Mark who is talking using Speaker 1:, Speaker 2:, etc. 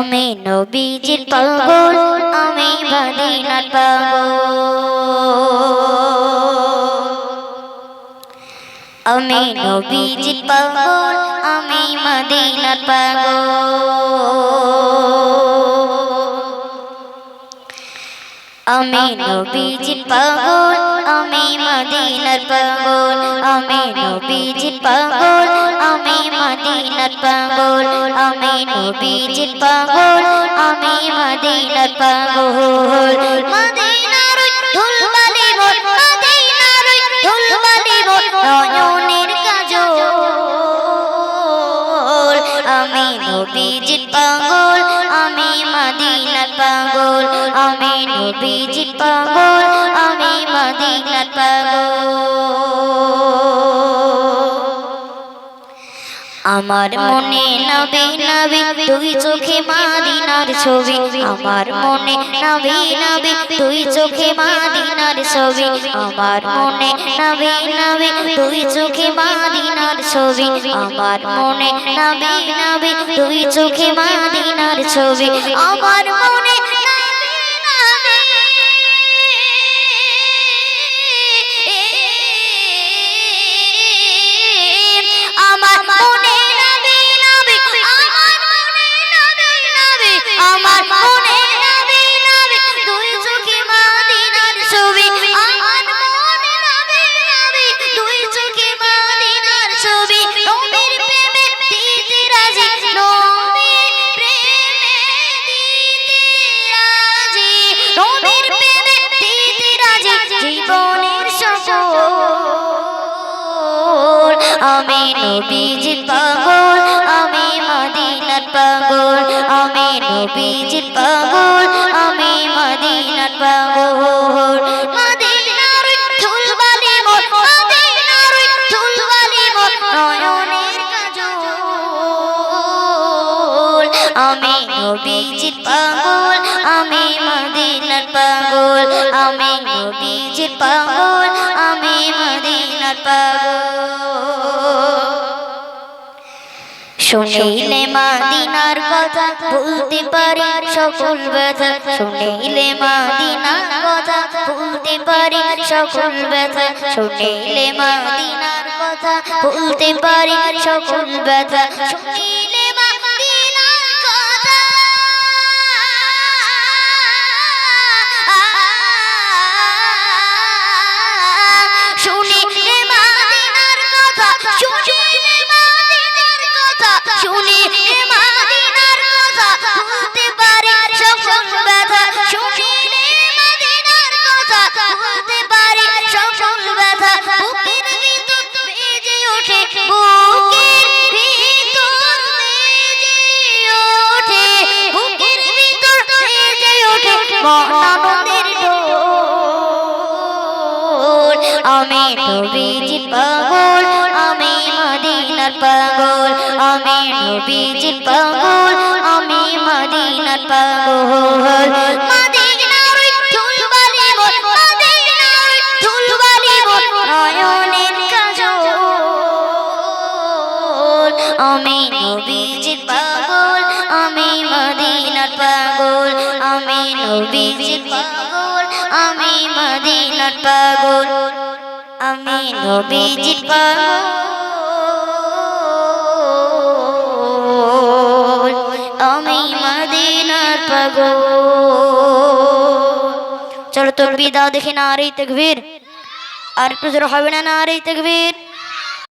Speaker 1: আমি নবীজির পাগল, আমি মদিনার পাগল। আমি নবীজির পাগল, আমি মদিনার পাগল। আমি নবীজির পাগল, আমি মদিনার পাগল। আমি নবীজির পাগল, আমি মদিনার পাগল। আমি নবীজির পাগল, আমি মদিনার পাগল। মদিনার ধুলবালি মোর, মদিনার ধুলবালি মোর নয়নের কাজল। আমি নবীজির পাগল, আমি মদিনার পাগল। আমি নবীজির পাগল, আমি মদিনার পাগল। আমার মনে নবী নবী দুই চোখে মদিনার ছবি। আমার মনে নবী নবী দুই চোখে মদিনার ছবি। আমার মনে নবী নবী দুই চোখে মদিনার ছবি। আমার মনে নবী নবী দুই চোখে মদিনার ছবি। আমার মনে আমার মনে নবী নবী দুই চোখে মদিনার ছবি। আমার মনে নবী নবী দুই চোখে মদিনার ছবি। নবীর প্রেমে দিতে রাজি, নবীর প্রেমে দিতে রাজি, নবীর প্রেমে দিতে রাজি জীবনের সকল। আমি নবীজির পাগল, আমি মদিনার পাগল। আমি নবীজির পাগল, আমি মদিনার পাগল। মদিনার ধুলবালি মোর, মদিনার ধুলবালি মোর নয়নের কাজল। আমি নবীজির পাগল, আমি মদিনার পাগল। আমি নবীজির পাগল, আমি মদিনার পাগল। শুনিলে মদিনার কথা ভুলতে পারি সকল ব্যথা। শুনিলে মদিনার কথা ভুলতে পারি সকল ব্যথা। শুনিলে মদিনার কথা ভুলতে পারি সকল ব্যথা। শুনিলে মদিনার কথা, শুনিলে মদিনার কথা, শুনিলে মদিনার কথা, শুনিলে মদিনার কথা ভুলতে পারি সকল ব্যথা। শুনিলে মদিনার কথা ভুলতে পারি সকল ব্যথা। বুকের ভিতর বেজে ওঠে, বুকের ভিতর বেজে ওঠে, বুকের ভিতর বেজে ওঠে মন আনন্দের ঢোল। আমি নবীজির পাগল, আমি মদিনার পাগল। আমি নবীজির পাগল, আমি মদিনার পাগল। মদিনার ধুলবালি মোর, মদিনার ধুলবালি মোর নয়নের কাজল। আমি নবীজির পাগল, আমি মদিনার পাগল। আমি নবীজির পাগল, আমি মদিনার পাগল। আমি নবীজির পাগল, আমি মদিনার পাগল। চলো তোর বিদা দেখে নারে তাকবীর। আর একটু জোরে হবে না নারে তাকবীর।